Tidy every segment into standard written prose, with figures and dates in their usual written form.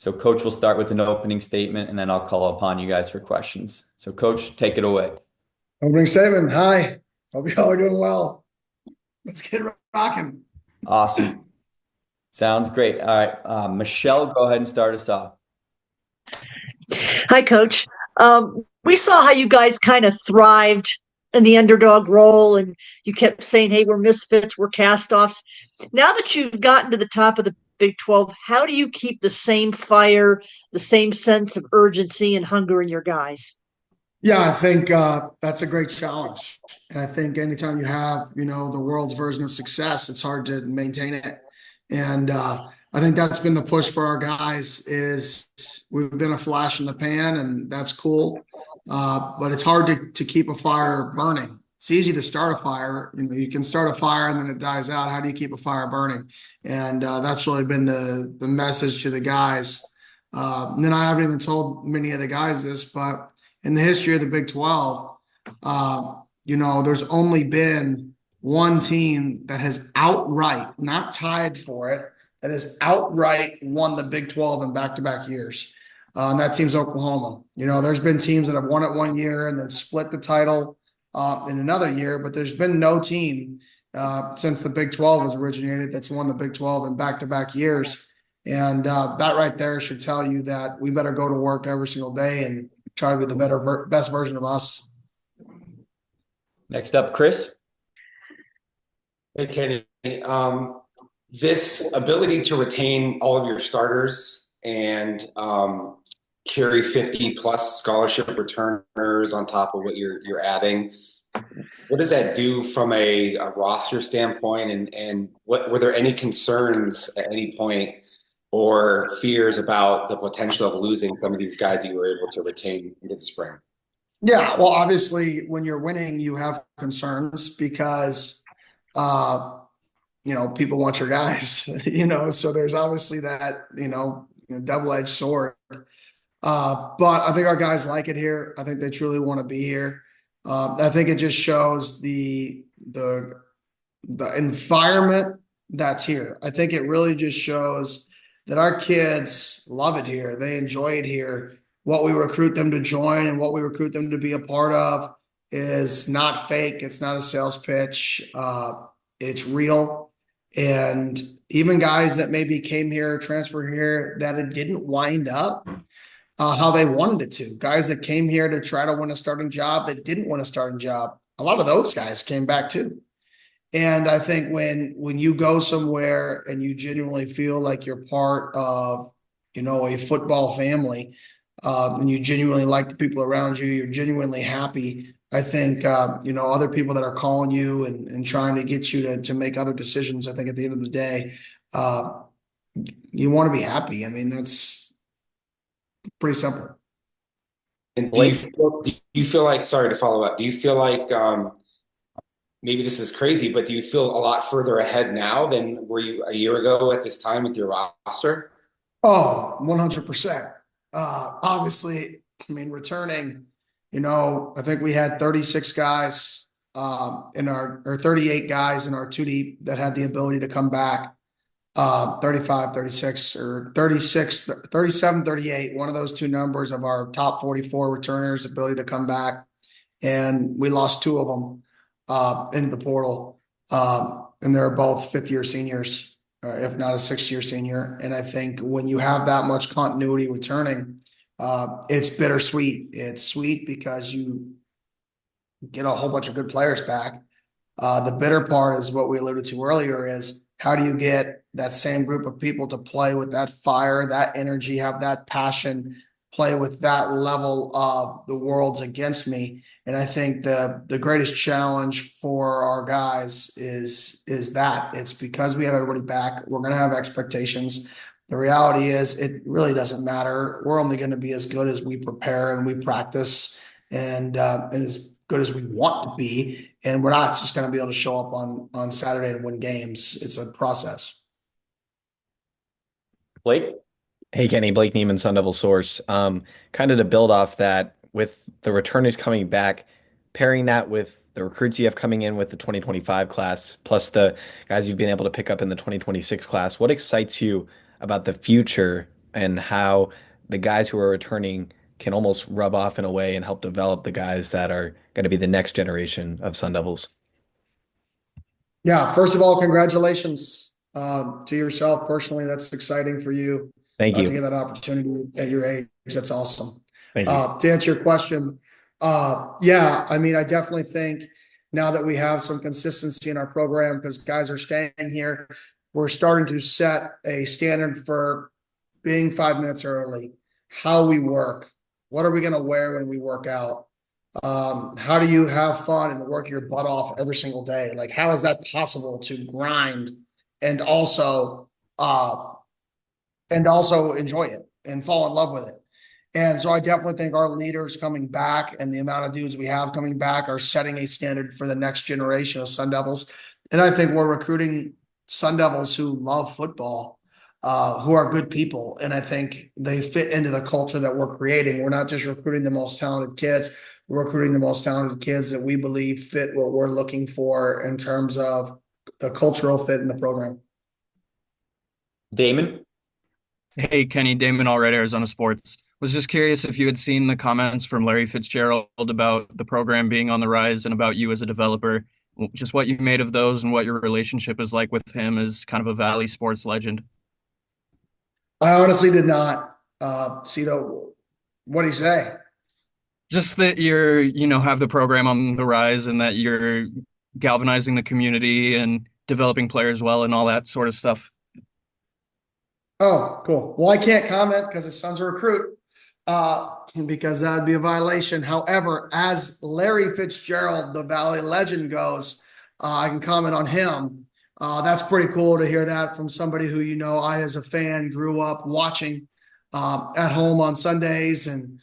So Coach will start with an opening statement, and then I'll call upon you guys for questions. So Coach, take it away. Opening statement. Hi. Hope you all are doing well. Let's get rocking. Awesome. Sounds great. All right. Michelle, go ahead and start us off. Hi, Coach. We saw how you guys kind of thrived in the underdog role, and you kept saying, "Hey, we're misfits, we're cast-offs." Now that you've gotten to the top of the Big 12, how do you keep the same fire, the same sense of urgency and hunger in your guys? Yeah, I think that's a great challenge. And I think anytime you have, the world's version of success, it's hard to maintain it. And I think that's been the push for our guys is we've been a flash in the pan, and that's cool. But it's hard to keep a fire burning. It's easy to start a fire. You can start a fire and then it dies out. How do you keep a fire burning? And that's really been the message to the guys. And then I haven't even told many of the guys this, but in the history of the Big 12, there's only been one team that has outright, not tied for it, that has outright won the Big 12 in back-to-back years. And that team's Oklahoma. There's been teams that have won it one year and then split the title in another year, but there's been no team since the Big 12 was originated that's won the Big 12 in back-to-back years. And that right there should tell you that we better go to work every single day and try to be the best version of us. Next up, Chris. Hey, Kenny. This ability to retain all of your starters and carry 50 plus scholarship returners on top of what you're adding, what does that do from a roster standpoint? And what were there any concerns at any point or fears about the potential of losing some of these guys that you were able to retain into the spring? Yeah, well, obviously, when you're winning, you have concerns because people want your guys, so there's obviously that, double-edged sword. But I think our guys like it here. I think they truly want to be here. I think it just shows the environment that's here. I think it really just shows that our kids love it here. They enjoy it here. What we recruit them to join and what we recruit them to be a part of is not fake. It's not a sales pitch. It's real. And even guys that maybe came here, transfer here, that it didn't wind up how they wanted it to. Guys that came here to try to win a starting job that didn't win a starting job. A lot of those guys came back too. And I think when you go somewhere and you genuinely feel like you're part of, a football family, and you genuinely like the people around you, you're genuinely happy. I think, other people that are calling you and trying to get you to make other decisions, I think at the end of the day, you want to be happy. I mean, that's pretty simple. And do you feel like, sorry to follow up, do you feel like maybe this is crazy, but do you feel a lot further ahead now than were you a year ago at this time with your roster? Oh, 100%. Obviously, I mean, returning, I think we had 36 guys or 38 guys in our 2 deep that had the ability to come back. 35, 36, or 36, 37, 38. One of those two numbers of our top 44 returners' ability to come back. And we lost two of them into the portal. And they're both fifth-year seniors, if not a sixth-year senior. And I think when you have that much continuity returning, it's bittersweet. It's sweet because you get a whole bunch of good players back. The bitter part is what we alluded to earlier is how do you get that same group of people to play with that fire, that energy, have that passion, play with that level of the world's against me. And I think the greatest challenge for our guys is that it's because we have everybody back. We're going to have expectations. The reality is it really doesn't matter. We're only going to be as good as we prepare and we practice and as good as we want to be. And we're not just going to be able to show up on Saturday and win games. It's a process. Blake? Hey Kenny, Blake Neiman, Sun Devil Source. Kind of to build off that, with the returners coming back, pairing that with the recruits you have coming in with the 2025 class, plus the guys you've been able to pick up in the 2026 class, what excites you about the future and how the guys who are returning can almost rub off in a way and help develop the guys that are going to be the next generation of Sun Devils. Yeah, first of all, congratulations to yourself personally. That's exciting for you Thank to get you. that opportunity at your age. That's awesome. Thank you. To answer your question, yeah, I mean, I definitely think now that we have some consistency in our program because guys are staying here, we're starting to set a standard for being 5 minutes early, how we work, what are we going to wear when we work out? How do you have fun and work your butt off every single day? Like, how is that possible to grind and also uh enjoy it and fall in love with it? And so I definitely think our leaders coming back and the amount of dudes we have coming back are setting a standard for the next generation of Sun Devils. And I think we're recruiting Sun Devils who love football, who are good people. And I think they fit into the culture that we're creating. We're not just recruiting the most talented kids, we're recruiting the most talented kids that we believe fit what we're looking for in terms of the cultural fit in the program. Damon? Hey, Kenny, Damon already, Arizona Sports. Was just curious if you had seen the comments from Larry Fitzgerald about the program being on the rise and about you as a developer, just what you made of those and what your relationship is like with him as kind of a Valley sports legend. I honestly did not see what did he say? Just that you're, have the program on the rise and that you're galvanizing the community and developing players well and all that sort of stuff. Oh, cool. Well, I can't comment because his son's a recruit, because that'd be a violation. However, as Larry Fitzgerald, the Valley legend, goes, I can comment on him. That's pretty cool to hear that from somebody who, I as a fan grew up watching at home on Sundays. And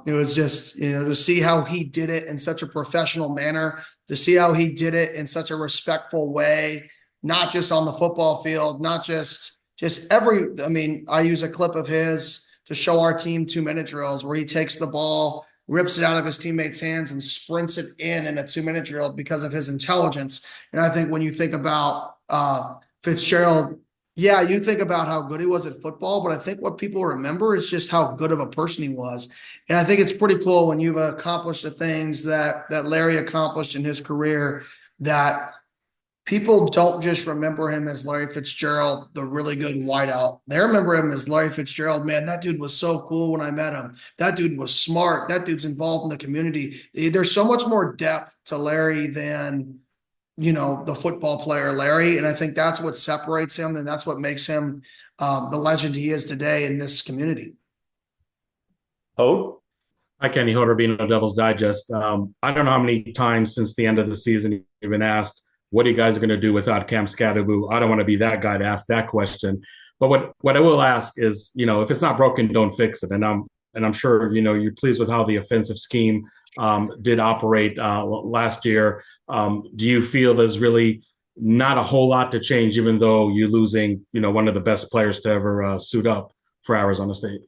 it was just, to see how he did it in such a professional manner, to see how he did it in such a respectful way, not just on the football field, not just I mean, I use a clip of his to show our team 2-minute drills where he takes the ball, rips it out of his teammates' hands and sprints it in a 2-minute drill because of his intelligence. And I think when you think about Fitzgerald, yeah, you think about how good he was at football, but I think what people remember is just how good of a person he was. And I think it's pretty cool when you've accomplished the things that Larry accomplished in his career, that people don't just remember him as Larry Fitzgerald, the really good wideout. They remember him as Larry Fitzgerald. Man, that dude was so cool when I met him. That dude was smart. That dude's involved in the community. There's so much more depth to Larry than, the football player Larry. And I think that's what separates him. And that's what makes him the legend he is today in this community. Hope? Hi, Kenny Hodder, being on Devil's Digest. I don't know how many times since the end of the season you've been asked, what are you guys going to do without Cam Scadaboo? I don't want to be that guy to ask that question. But what I will ask is, if it's not broken, don't fix it. And I'm sure, you're pleased with how the offensive scheme did operate last year. Do you feel there's really not a whole lot to change, even though you're losing, one of the best players to ever suit up for Arizona State?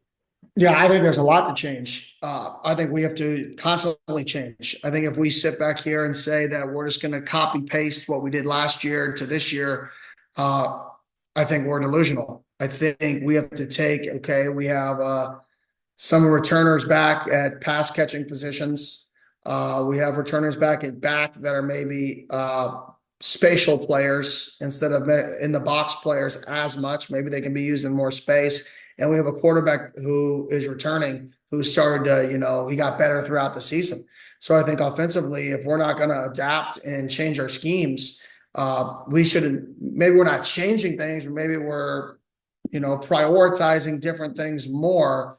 Yeah, I think there's a lot to change. I think we have to constantly change. I think if we sit back here and say that we're just going to copy paste what we did last year to this year, I think we're delusional. I think we have to we have some returners back at pass catching positions. We have returners back at back that are maybe spatial players instead of in the box players as much. Maybe they can be used in more space. And we have a quarterback who is returning, who started to, he got better throughout the season. So I think offensively, if we're not going to adapt and change our schemes, we shouldn't, maybe we're not changing things, or maybe we're, prioritizing different things more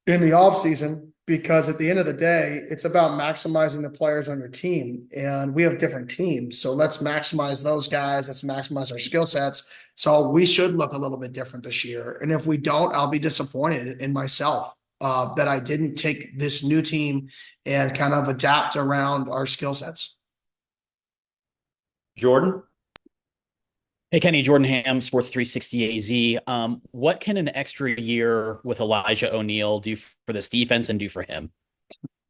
in the offseason, because at the end of the day, it's about maximizing the players on your team. And we have different teams. So let's maximize those guys. Let's maximize our skill sets. So we should look a little bit different this year. And if we don't, I'll be disappointed in myself that I didn't take this new team and kind of adapt around our skill sets. Jordan? Hey, Kenny, Jordan Ham, Sports 360 AZ. What can an extra year with Elijah O'Neal do for this defense and do for him?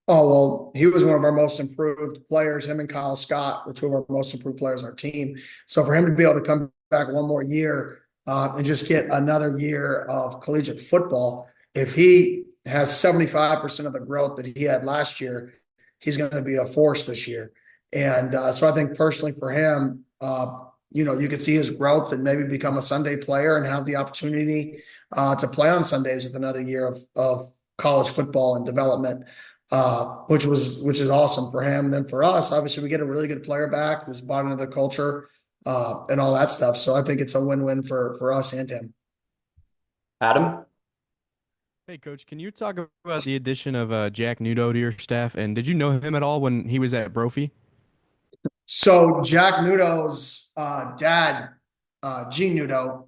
Oh, well, he was one of our most improved players. Him and Kyle Scott were two of our most improved players on our team. So for him to be able to come back one more year, and just get another year of collegiate football. If he has 75% of the growth that he had last year, he's going to be a force this year. And so I think personally for him, you could see his growth and maybe become a Sunday player and have the opportunity to play on Sundays with another year of college football and development, which is awesome for him. And then for us, obviously, we get a really good player back who's bought into the culture and all that stuff. So I think it's a win-win for us and him. Adam? Hey, Coach, can you talk about the addition of Jack Nudo to your staff? And did you know him at all when he was at Brophy? So Jack Nudo's dad, Gene Nudo,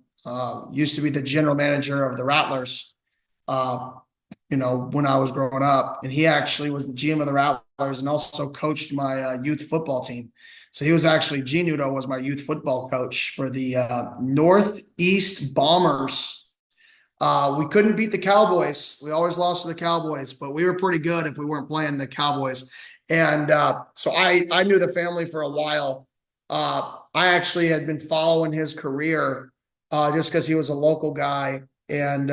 used to be the general manager of the Rattlers, when I was growing up. And he actually was the GM of the Rattlers and also coached my youth football team. So Gene Nudo was my youth football coach for the Northeast Bombers. We couldn't beat the Cowboys. We always lost to the Cowboys, but we were pretty good if we weren't playing the Cowboys. And so I knew the family for a while. I actually had been following his career just because he was a local guy. And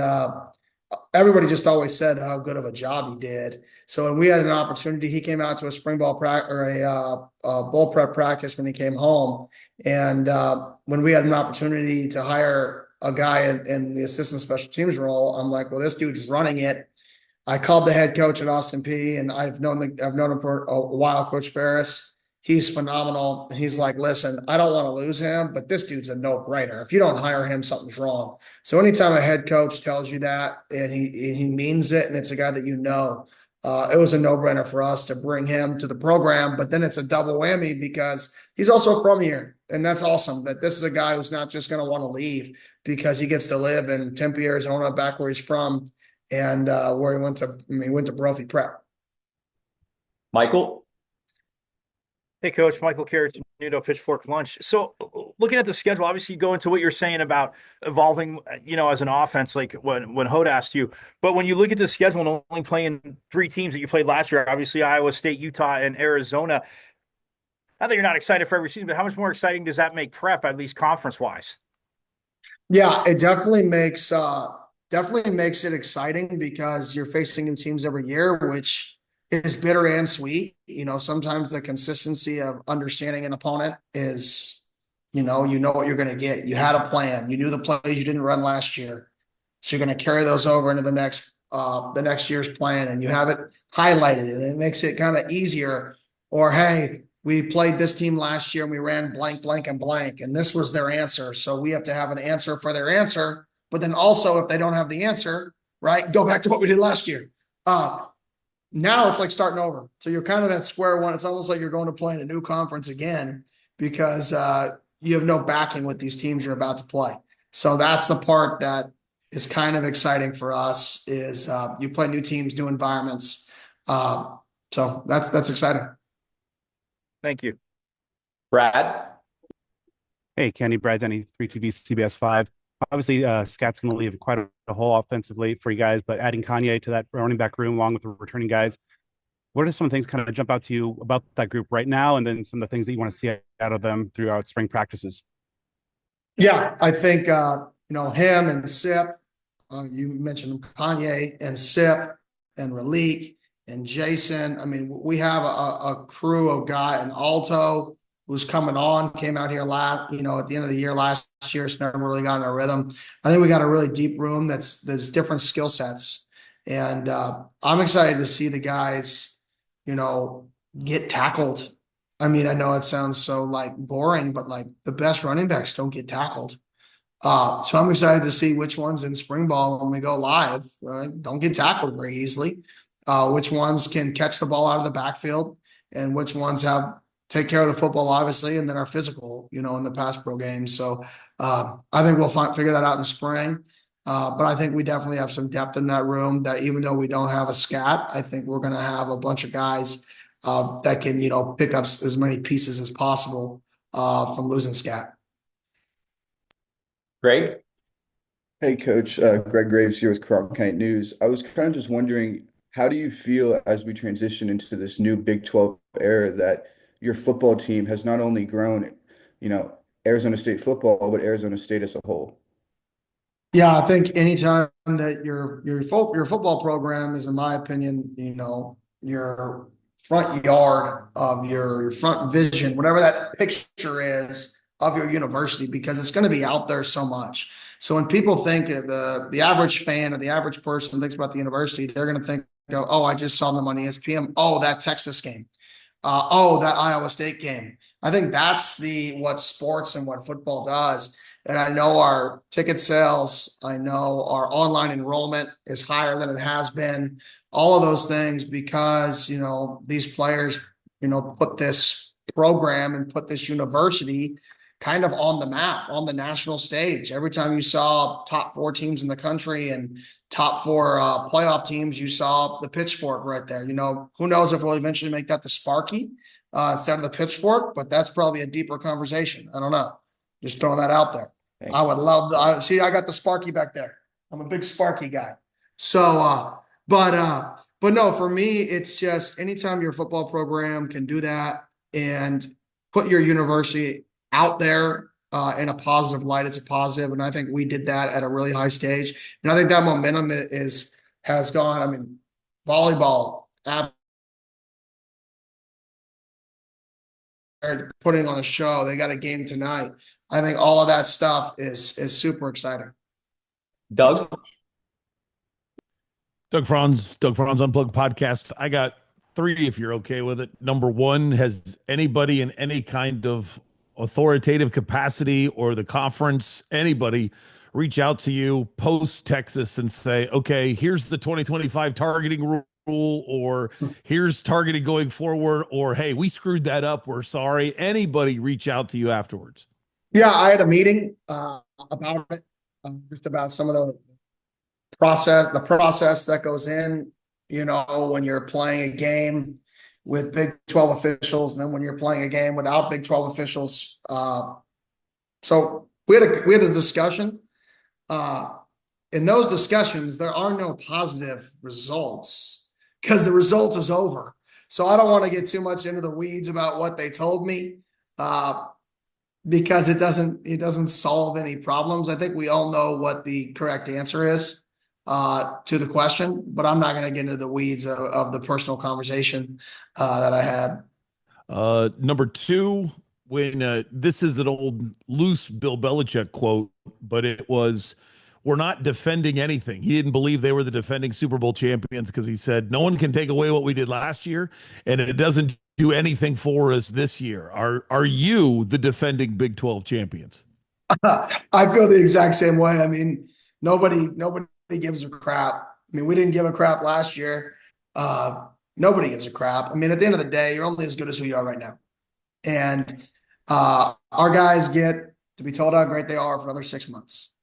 everybody just always said how good of a job he did. So when we had an opportunity, he came out to a spring ball practice or a bull prep practice when he came home. And when we had an opportunity to hire a guy in the assistant special teams role, I'm like, well, this dude's running it. I called the head coach at Austin P, and I've known him for a while, Coach Ferris. He's phenomenal. He's like, listen, I don't want to lose him, but this dude's a no-brainer. If you don't hire him, something's wrong. So anytime a head coach tells you that and he means it, and it's a guy that it was a no-brainer for us to bring him to the program. But then it's a double whammy because he's also from here, and that's awesome. That this is a guy who's not just going to want to leave because he gets to live in Tempe, Arizona, back where he's from. And where he went to Brophy Prep. Michael? Hey, Coach. Michael Carrots, Nudo Pitchfork Lunch. So looking at the schedule, obviously you go into what you're saying about evolving, as an offense, like when Hoda asked you. But when you look at the schedule and only playing 3 teams that you played last year, obviously Iowa State, Utah, and Arizona, not that you're not excited for every season, but how much more exciting does that make prep, at least conference-wise? Yeah, it definitely makes it exciting because you're facing new teams every year, which is bitter and sweet. Sometimes the consistency of understanding an opponent is, you know what you're going to get. You had a plan. You knew the plays you didn't run last year. So you're going to carry those over into the next year's plan, and you have it highlighted, and it makes it kind of easier. Or, hey, we played this team last year and we ran blank, blank, and blank, and this was their answer. So we have to have an answer for their answer. But then also, if they don't have the answer, right, go back to what we did last year. Now it's like starting over. So you're kind of at square one. It's almost like you're going to play in a new conference again because you have no backing with these teams you're about to play. So that's the part that is kind of exciting for us is you play new teams, new environments. So that's exciting. Thank you. Brad? Hey, Kenny, Brad Denny, 3TV CBS 5. Obviously, Scott's going to leave quite a whole offensively for you guys, but adding Kanye to that running back room along with the returning guys, what are some of the things kind of jump out to you about that group right now, and then some of the things that you want to see out of them throughout spring practices? Yeah, I think him and Sip. You mentioned Kanye and Sip and Raleek and Jason. I mean, we have a crew of guys, and Alto, who's coming on, came out here at the end of the year last year. It's never really gotten a rhythm. I think we got a really deep room there's different skill sets. And I'm excited to see the guys, get tackled. I mean, I know it sounds so boring, but the best running backs don't get tackled. So I'm excited to see which ones in spring ball when we go live don't get tackled very easily. Which ones can catch the ball out of the backfield, and which ones take care of the football, obviously, and then are physical, in the pass pro game. So I think we'll figure that out in the spring. But I think we definitely have some depth in that room that even though we don't have a scat, I think we're going to have a bunch of guys that can, pick up as many pieces as possible from losing scat. Greg? Hey, Coach. Greg Graves here with Cronkite News. I was kind of just wondering, how do you feel as we transition into this new Big 12 era that your football team has not only grown, Arizona State football, but Arizona State as a whole? Yeah, I think anytime that your football program is, in my opinion, your front yard of your front vision, whatever that picture is of your university, because it's going to be out there so much. So when people think the average fan or the average person thinks about the university, they're going to think, oh, I just saw them on ESPN. Oh, that Texas game. Oh, that Iowa State game. I think that's what sports and what football does. And I know our ticket sales, I know our online enrollment is higher than it has been. All of those things because, these players, put this program and put this university kind of on the map, on the national stage. Every time you saw top 4 teams in the country and top 4 playoff teams, you saw the pitchfork right there. Who knows if we'll eventually make that the Sparky instead of the pitchfork, but that's probably a deeper conversation. I don't know. Just throwing that out there. Thank I would love to see. I got the Sparky back there. I'm a big Sparky guy. So, but no, for me, it's just anytime your football program can do that and put your university out there in a positive light, it's a positive. And I think we did that at a really high stage. And I think that momentum has gone. I mean, volleyball, putting on a show. They got a game tonight. I think all of that stuff is super exciting. Doug? Doug Franz Unplugged podcast. I got 3 if you're okay with it. Number 1, has anybody in any kind of authoritative capacity or the conference, anybody reach out to you post Texas and say, okay, here's the 2025 targeting rule, or here's targeting going forward, or hey, we screwed that up, we're sorry? Anybody reach out to you afterwards? Yeah, I had a meeting about it, just about some of the process that goes in, when you're playing a game with Big 12 officials, and then when you're playing a game without Big 12 officials. So we had a discussion. In those discussions, there are no positive results because the result is over. So I don't want to get too much into the weeds about what they told me, because it doesn't solve any problems. I think we all know what the correct answer is to the question, but I'm not going to get into the weeds of the personal conversation that I had. Number 2, when this is an old loose Bill Belichick quote, but it was, we're not defending anything. He didn't believe they were the defending Super Bowl champions because he said, no one can take away what we did last year, and it doesn't do anything for us this year. Are you the defending Big 12 champions? I feel the exact same way. I mean, nobody gives a crap. I mean, we didn't give a crap last year. Nobody gives a crap. I mean, at the end of the day, you're only as good as who you are right now. And our guys get to be told how great they are for another 6 months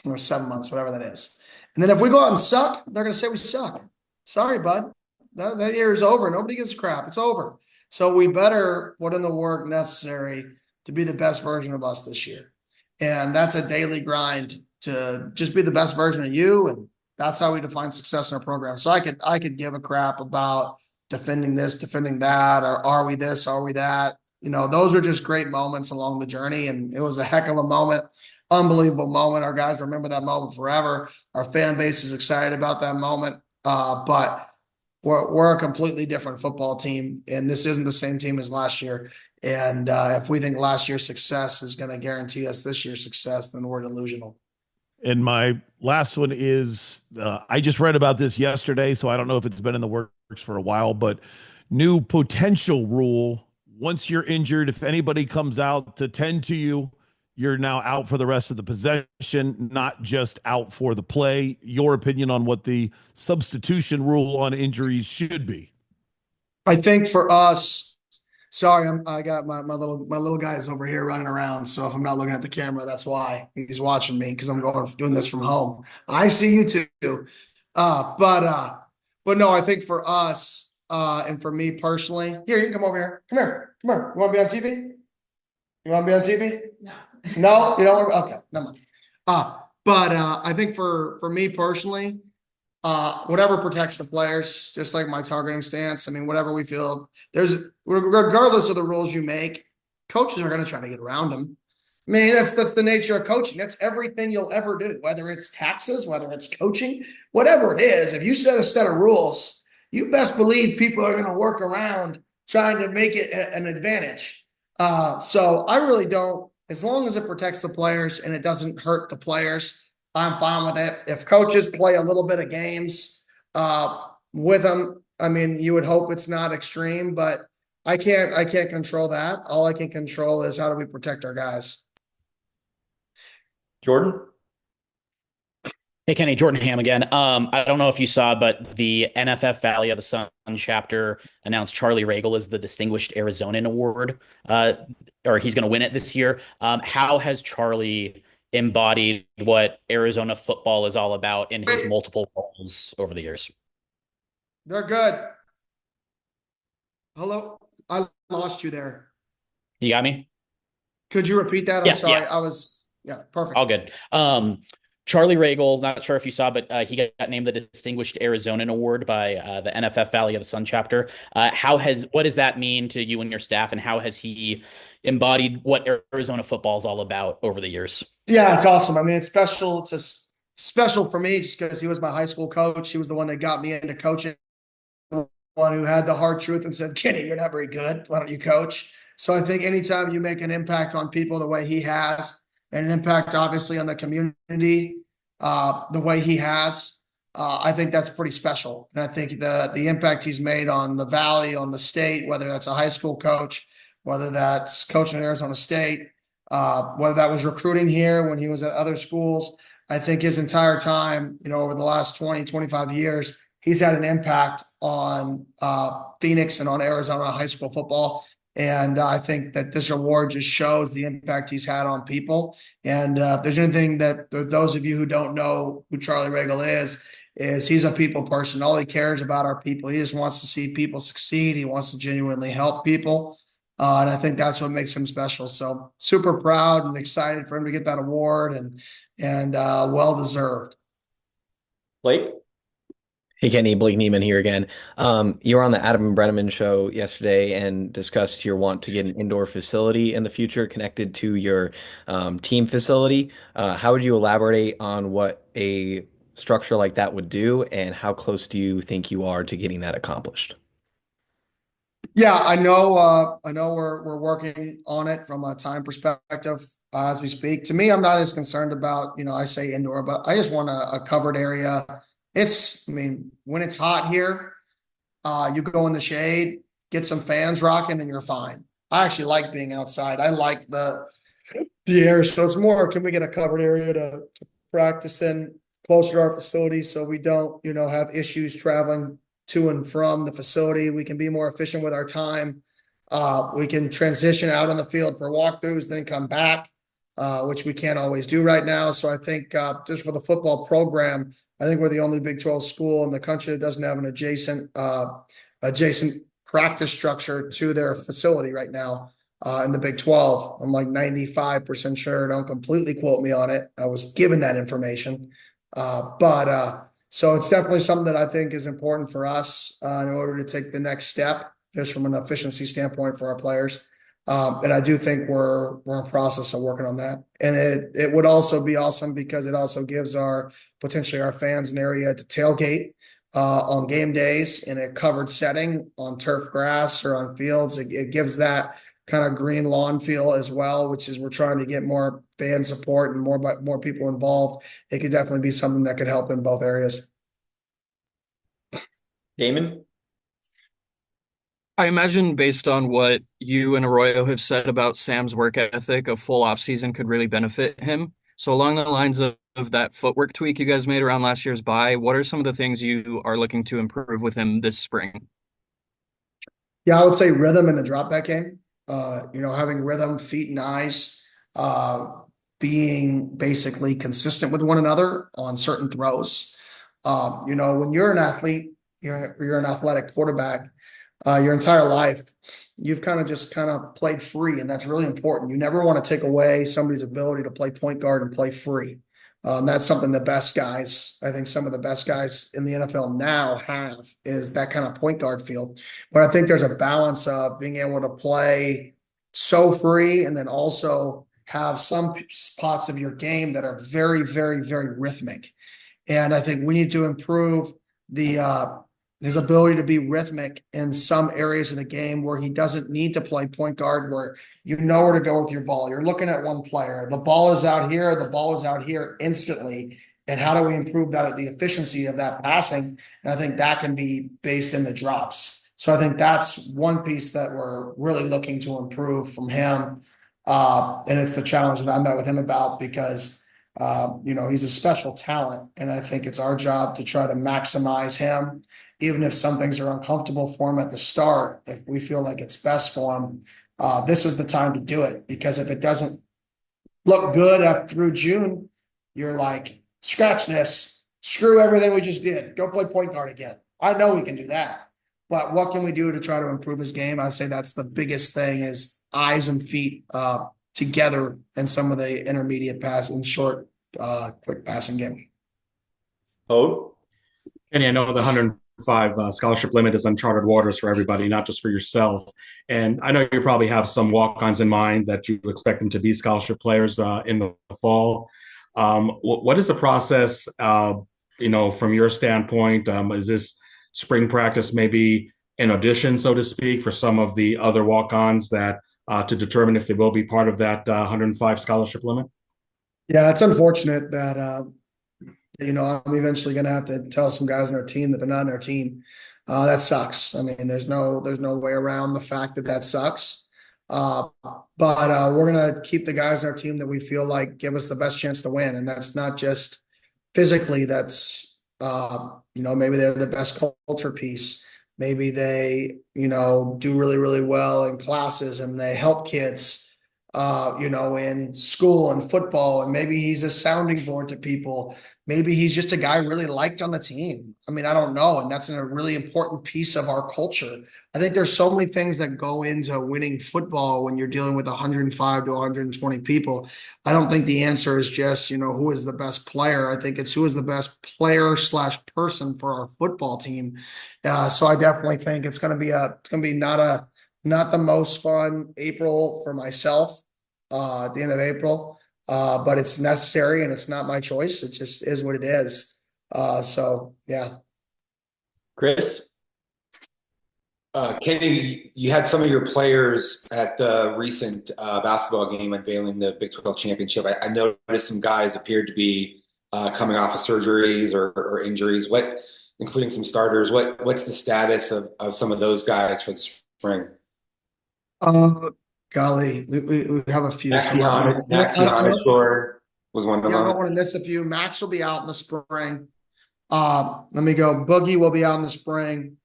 or 7 months, whatever that is. And then if we go out and suck, they're going to say we suck. Sorry, bud. That year is over. Nobody gives a crap. It's over. So we better put in the work necessary to be the best version of us this year. And that's a daily grind to just be the best version of you. And that's how we define success in our program. So I could give a crap about defending this, defending that, or are we this, are we that? Those are just great moments along the journey. And it was a heck of a moment, unbelievable moment. Our guys remember that moment forever. Our fan base is excited about that moment. But we're a completely different football team, and this isn't the same team as last year. And if we think last year's success is going to guarantee us this year's success, then we're delusional. And my last one is, I just read about this yesterday, so I don't know if it's been in the works for a while, but new potential rule. Once you're injured, if anybody comes out to tend to you, you're now out for the rest of the possession, not just out for the play. Your opinion on what the substitution rule on injuries should be? I think for us, sorry, I got my little guys over here running around. So if I'm not looking at the camera, that's why he's watching me, because I'm doing this from home. I see you too. But no, I think for us and for me personally, here, you can come over here. Come here. You want to be on TV? You want to be on TV? No. No, you don't want to? Okay, never mind. But I think for me personally, whatever protects the players, just like my targeting stance. I mean, whatever we feel, regardless of the rules you make, coaches are going to try to get around them. I mean, that's the nature of coaching. That's everything you'll ever do, whether it's taxes, whether it's coaching, whatever it is. If you set a set of rules, you best believe people are going to work around trying to make it an advantage. So I really don't, as long as it protects the players and it doesn't hurt the players, I'm fine with it. If coaches play a little bit of games with them, I mean, you would hope it's not extreme, but I can't control that. All I can control is how do we protect our guys. Jordan? Hey, Kenny, Jordan Ham again. I don't know if you saw, but the NFF Valley of the Sun chapter announced Charlie Regal as the Distinguished Arizonan Award, or he's going to win it this year. How has Charlie embodied what Arizona football is all about in his multiple roles over the years? They're good. Hello? I lost you there. You got me? Could you repeat that? I'm sorry. Yeah. Yeah, perfect. All good. Charlie Regal, not sure if you saw, but he got named the Distinguished Arizonan Award by the NFF Valley of the Sun chapter. What does that mean to you and your staff, and how has he embodied what Arizona football is all about over the years? Yeah, it's awesome. I mean, it's special. It's special for me just because he was my high school coach. He was the one that got me into coaching, the one who had the hard truth and said, Kenny, you're not very good. Why don't you coach? So I think anytime you make an impact on people the way he has, and an impact obviously on the community the way he has, I think that's pretty special. And I think the impact he's made on the Valley, on the state, whether that's a high school coach, whether that's coaching at Arizona State, whether that was recruiting here when he was at other schools, I think his entire time, over the last 20, 25 years, he's had an impact on Phoenix and on Arizona high school football. And I think that this award just shows the impact he's had on people. And if there's anything that those of you who don't know who Charlie Regal is he's a people person. All he cares about are people. He just wants to see people succeed. He wants to genuinely help people. And I think that's what makes him special. So super proud and excited for him to get that award and well-deserved. Blake? Hey, Kenny, Blake Neiman here again. You were on the Adam Brenneman show yesterday and discussed your want to get an indoor facility in the future connected to your team facility. How would you elaborate on what a structure like that would do, and how close do you think you are to getting that accomplished? Yeah, I know we're working on it from a time perspective as we speak. To me, I'm not as concerned about, I say indoor, but I just want a covered area. When it's hot here, you go in the shade, get some fans rocking, and you're fine. I actually like being outside. I like the air. So it's more, can we get a covered area to practice in closer to our facility so we don't, have issues traveling to and from the facility. We can be more efficient with our time. We can transition out on the field for walkthroughs, then come back, which we can't always do right now. So I think just for the football program, I think we're the only Big 12 school in the country that doesn't have an adjacent practice structure to their facility right now in the Big 12. I'm like 95% sure. Don't completely quote me on it. I was given that information. So it's definitely something that I think is important for us in order to take the next step, just from an efficiency standpoint for our players. And I do think we're in process of working on that. And it would also be awesome because it also gives potentially our fans an area to tailgate on game days in a covered setting on turf grass or on fields. It gives that kind of green lawn feel as well, which is we're trying to get more fan support and more people involved. It could definitely be something that could help in both areas. Damon? I imagine based on what you and Arroyo have said about Sam's work ethic, a full offseason could really benefit him. So along the lines of that footwork tweak you guys made around last year's bye, what are some of the things you are looking to improve with him this spring? Yeah, I would say rhythm in the drop back game. Having rhythm, feet and eyes, being basically consistent with one another on certain throws. When you're an athlete, you're an athletic quarterback, your entire life, you've kind of played free, and that's really important. You never want to take away somebody's ability to play point guard and play free. That's something the best guys, I think some of the best guys in the NFL now have, is that kind of point guard feel. But I think there's a balance of being able to play so free and then also have some spots of your game that are very, very, very rhythmic. And I think we need to improve his ability to be rhythmic in some areas of the game where he doesn't need to play point guard, where you know where to go with your ball. You're looking at one player. The ball is out here. The ball is out here instantly. And how do we improve that, the efficiency of that passing? And I think that can be based in the drops. So I think that's one piece that we're really looking to improve from him. And it's the challenge that I met with him about because he's a special talent, and I think it's our job to try to maximize him, even if some things are uncomfortable for him at the start. If we feel like it's best for him, this is the time to do it. Because if it doesn't look good through June, you're like, scratch this, screw everything we just did, go play point guard again. I know we can do that, but what can we do to try to improve his game? I say that's the biggest thing, is eyes and feet together in some of the intermediate pass and short, quick passing game. Oh, Kenny, I know the 105 scholarship limit is uncharted waters for everybody, not just for yourself. And I know you probably have some walk-ons in mind that you expect them to be scholarship players in the fall. What is the process, from your standpoint? Is this spring practice maybe an audition, so to speak, for some of the other walk-ons that to determine if they will be part of that 105 scholarship limit? Yeah, it's unfortunate that I'm eventually going to have to tell some guys on our team that they're not on our team. That sucks. I mean, there's no way around the fact that sucks. But we're going to keep the guys on our team that we feel like give us the best chance to win. And that's not just physically. That's, maybe they're the best culture piece. Maybe they, do really, really well in classes and they help kids, in school and football. And maybe he's a sounding board to people. Maybe he's just a guy really liked on the team. I mean, I don't know. And that's a really important piece of our culture. I think there's so many things that go into winning football when you're dealing with 105 to 120 people. I don't think the answer is just, who is the best player. I think it's who is the best player / person for our football team. So I definitely think it's going to be not the most fun April for myself at the end of April, but it's necessary and it's not my choice. It just is what it is. So yeah. Chris? Kenny, you had some of your players at the recent basketball game unveiling the Big 12 championship. I noticed some guys appeared to be coming off of surgeries or injuries, including some starters. What's the status of some of those guys for the spring? Golly, we have a few. Max score was one of them. I don't want to miss a few. Max will be out in the spring. Let me go. Boogie will be out in the spring.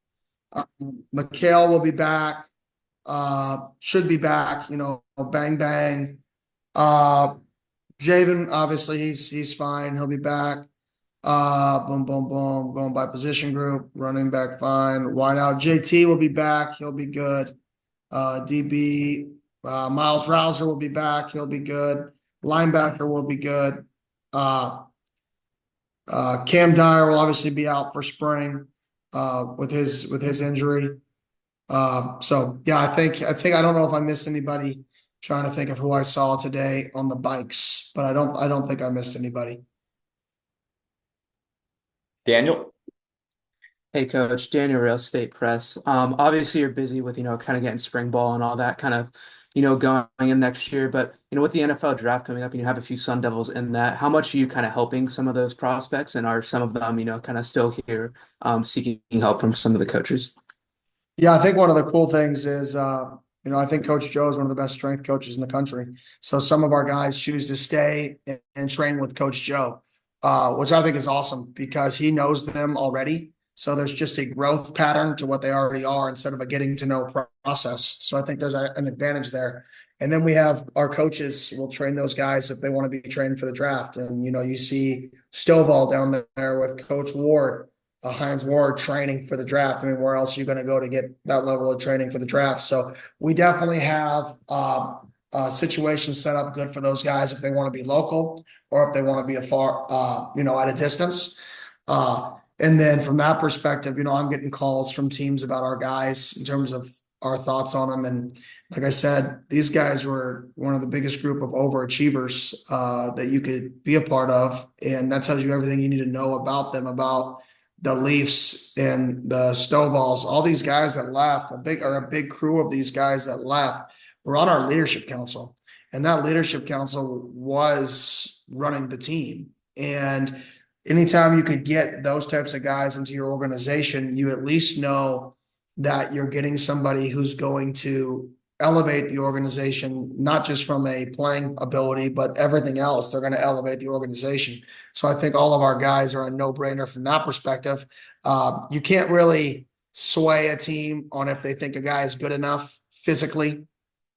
Mikhail will be back. Should be back. Bang bang. Javen, obviously he's fine. He'll be back. Boom boom boom. Going by position group. Running back fine. Wide out. JT will be back. He'll be good. DB Miles Rouser will be back. He'll be good. Linebacker will be good. Cam Dyer will obviously be out for spring with his injury. So yeah, I think I don't know if I missed anybody. Trying to think of who I saw today on the bikes, but I don't think I missed anybody. Daniel? Hey, Coach, Daniel, Real Estate Press. Obviously, you're busy with, kind of getting spring ball and all that kind of, going in next year. But, with the NFL draft coming up, and you have a few Sun Devils in that, how much are you kind of helping some of those prospects? And are some of them, kind of still here seeking help from some of the coaches? Yeah, I think one of the cool things is, I think Coach Joe is one of the best strength coaches in the country. So some of our guys choose to stay and train with Coach Joe, which I think is awesome because he knows them already. So there's just a growth pattern to what they already are instead of a getting to know process. So I think there's an advantage there. And then we have our coaches will train those guys if they want to be trained for the draft. And, you see Stovall down there with Coach Ward, Hines Ward training for the draft. I mean, where else are you going to go to get that level of training for the draft? So we definitely have situations set up good for those guys if they want to be local or if they want to be at a distance. And then from that perspective, I'm getting calls from teams about our guys in terms of our thoughts on them. And like I said, these guys were one of the biggest group of overachievers that you could be a part of. And that tells you everything you need to know about them, about the Leafs and the Snowballs. All these guys that left, a big crew of these guys that left were on our leadership council. And that leadership council was running the team. And anytime you could get those types of guys into your organization, you at least know that you're getting somebody who's going to elevate the organization, not just from a playing ability, but everything else. They're going to elevate the organization. So I think all of our guys are a no-brainer from that perspective. You can't really sway a team on if they think a guy is good enough physically.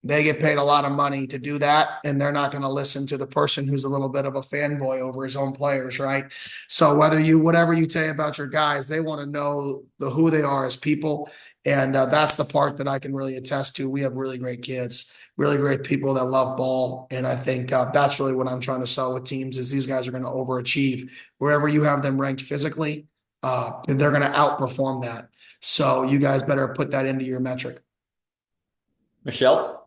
They get paid a lot of money to do that, and they're not going to listen to the person who's a little bit of a fanboy over his own players, right? So whatever you say about your guys, they want to know who they are as people, and that's the part that I can really attest to. We have really great kids, really great people that love ball, and I think that's really what I'm trying to sell with teams is these guys are going to overachieve. Wherever you have them ranked physically, they're going to outperform that. So you guys better put that into your metric. Michelle?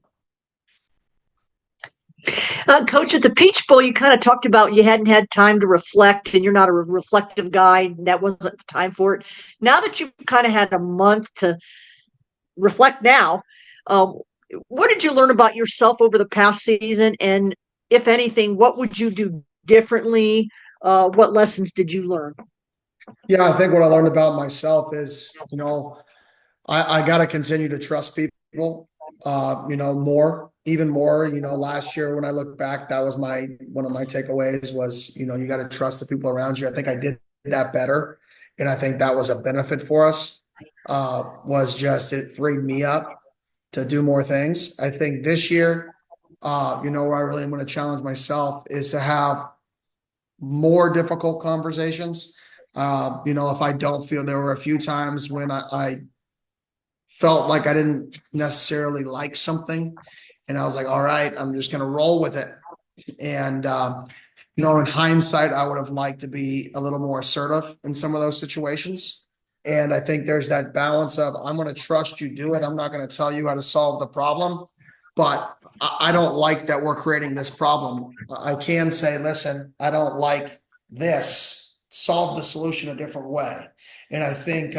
Coach, at the Peach Bowl, you kind of talked about you hadn't had time to reflect and you're not a reflective guy. And that wasn't the time for it. Now that you've kind of had a month to reflect now, what did you learn about yourself over the past season? And if anything, what would you do differently? What lessons did you learn? Yeah, I think what I learned about myself is, I got to continue to trust people, more, even more. Last year when I look back, that was one of my takeaways was, you got to trust the people around you. I think I did that better. And I think that was a benefit for us, it freed me up to do more things. I think this year, where I really want to challenge myself is to have more difficult conversations. If I don't feel there were a few times when I felt like I didn't necessarily like something. And I was like, all right, I'm just going to roll with it. And, in hindsight, I would have liked to be a little more assertive in some of those situations. And I think there's that balance of I'm going to trust you do it. I'm not going to tell you how to solve the problem, but I don't like that we're creating this problem. I can say, listen, I don't like this. Solve the solution a different way. And I think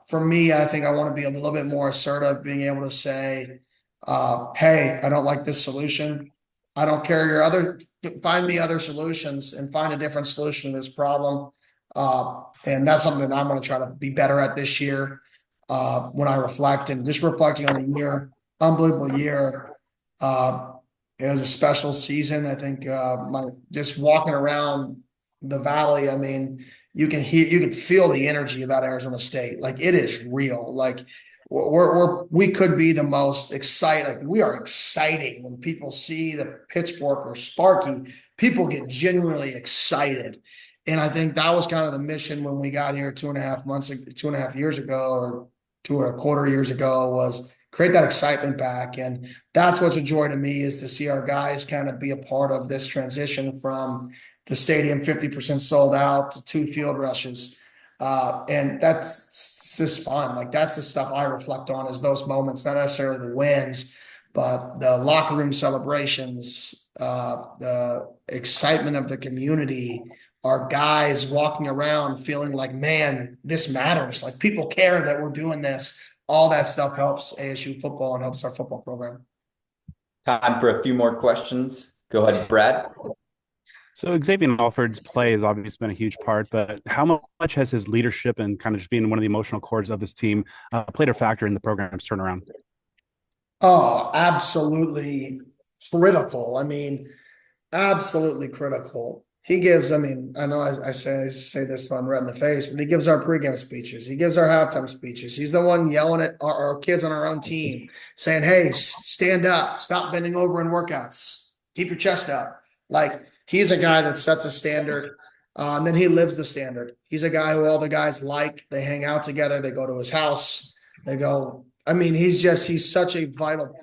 for me, I think I want to be a little bit more assertive, being able to say, hey, I don't like this solution. I don't care find me other solutions and find a different solution to this problem. And that's something that I'm going to try to be better at this year when I reflect and just reflecting on the year, unbelievable year. It was a special season. I think just walking around the valley, I mean, you can feel the energy about Arizona State. Like it is real. Like we could be the most excited. Like we are exciting when people see the pitchfork or Sparky. People get genuinely excited, and I think that was kind of the mission when we got here 2.5 years ago, or 2.25 years ago, was create that excitement back. And that's what's a joy to me is to see our guys kind of be a part of this transition from the stadium 50% sold out to 2 field rushes. And that's just fun. Like that's the stuff I reflect on is those moments, not necessarily the wins, but the locker room celebrations, the excitement of the community, our guys walking around feeling like, man, this matters. Like people care that we're doing this. All that stuff helps ASU football and helps our football program. Time for a few more questions. Go ahead, Brad. So Xavier Alford's play has obviously been a huge part, but how much has his leadership and kind of just being one of the emotional cores of this team played a factor in the program's turnaround? Oh, absolutely critical. I mean, absolutely critical. He gives, I know I say this till I'm red in the face, but he gives our pregame speeches. He gives our halftime speeches. He's the one yelling at our kids on our own team saying, hey, stand up, stop bending over in workouts, keep your chest up. Like he's a guy that sets a standard, and then he lives the standard. He's a guy who all the guys like, they hang out together, they go to his house, they go, he's such a vital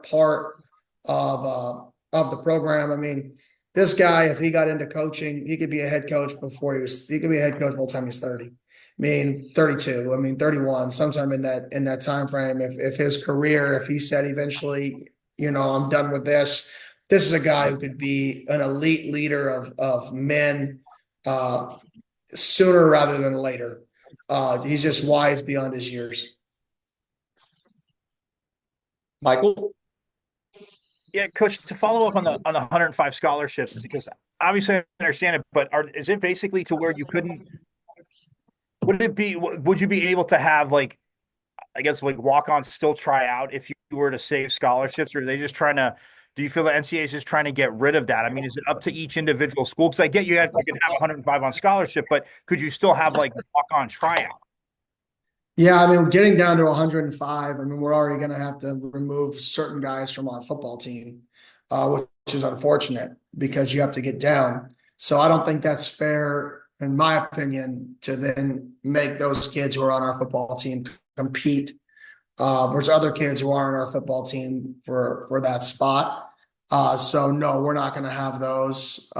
part of the program. This guy, if he got into coaching, he could be a head coach he could be a head coach by the time he's 30. mean, 32, I mean, 31, sometime in that time frame. If his career, if he said eventually, I'm done with this is a guy who could be an elite leader of men sooner rather than later. He's just wise beyond his years. Michael? Yeah, Coach, to follow up on the 105 scholarships, because obviously I understand it, but is it basically to where you couldn't? Would you be able to have, like, I guess, like, walk-ons still try out if you were to save scholarships, or are they just trying to? Do you feel the NCAA is just trying to get rid of that? I mean, is it up to each individual school? Because I get you can have 105 on scholarship, but could you still have, like, walk-on tryout? Yeah, I mean, getting down to 105, I mean, we're already going to have to remove certain guys from our football team, which is unfortunate because you have to get down. So I don't think that's fair, in my opinion, to then make those kids who are on our football team compete versus other kids who aren't on our football team for that spot. So no, we're not going to have those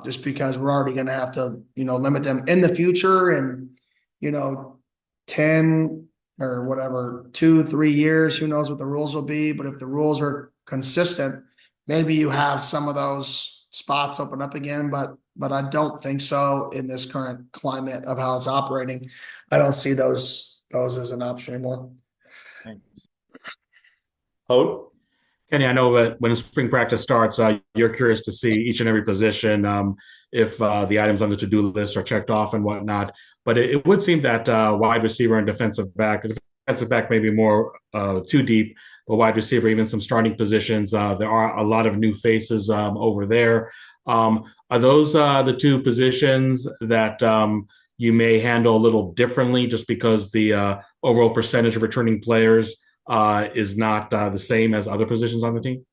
just because we're already going to have to, limit them in the future. And, 10 or whatever, 2-3 years, who knows what the rules will be. But if the rules are consistent, maybe you have some of those spots open up again, but I don't think so in this current climate of how it's operating. I don't see those as an option anymore. Hope? Kenny, I know that when spring practice starts, you're curious to see each and every position, if the items on the to-do list are checked off and whatnot. But it would seem that wide receiver and defensive back maybe more too deep, but wide receiver, even some starting positions, there are a lot of new faces over there. Are those the two positions that you may handle a little differently just because the overall percentage of returning players is not the same as other positions on the team?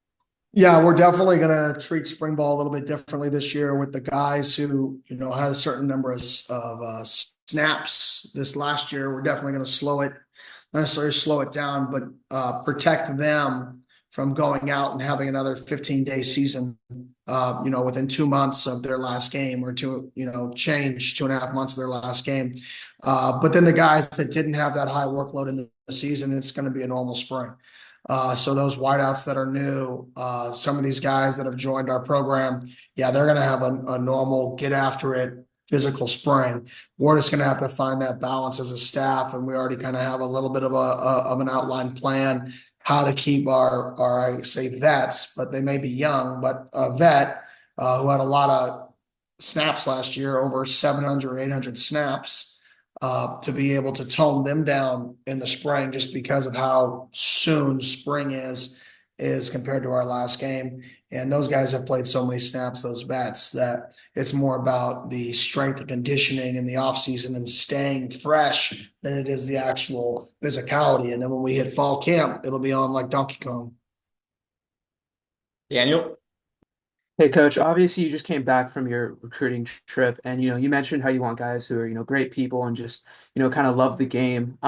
Yeah, we're definitely going to treat spring ball a little bit differently this year with the guys who, had a certain number of snaps this last year. We're definitely going to not necessarily slow it down, but protect them from going out and having another 15-day season, within 2 months of their last game, or 2.5 months of their last game. But then the guys that didn't have that high workload in the season, it's going to be a normal spring. So those wideouts that are new, some of these guys that have joined our program, yeah, they're going to have a normal get after it physical spring. We're just going to have to find that balance as a staff, and we already kind of have a little bit of an outline plan how to keep our I say vets, but they may be young, but a vet who had a lot of snaps last year, over 700, 800 snaps, to be able to tone them down in the spring just because of how soon spring is compared to our last game. And those guys have played so many snaps, those vets, that it's more about the strength and conditioning in the offseason and staying fresh than it is the actual physicality. And then when we hit fall camp, it'll be on like Donkey Kong. Daniel? Hey, Coach, obviously you just came back from your recruiting trip, and you mentioned how you want guys who are great people and just kind of love the game.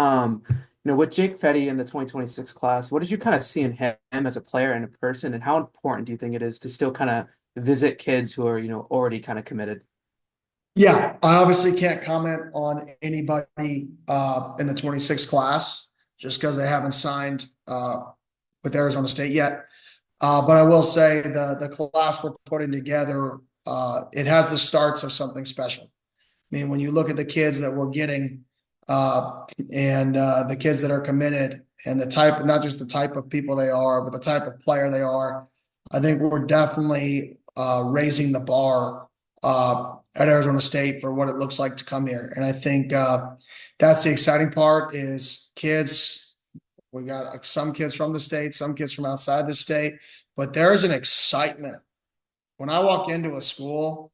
With Jake Fetty in the 2026 class, what did you kind of see in him as a player and a person, and how important do you think it is to still kind of visit kids who are already kind of committed? Yeah, I obviously can't comment on anybody in the 26 class just because they haven't signed with Arizona State yet. But I will say the class we're putting together, it has the starts of something special. I mean, when you look at the kids that we're getting and the kids that are committed and the type, not just the type of people they are, but the type of player they are, I think we're definitely raising the bar at Arizona State for what it looks like to come here. And I think that's the exciting part is kids. We got some kids from the state, some kids from outside the state, but there's an excitement. When I walk into a school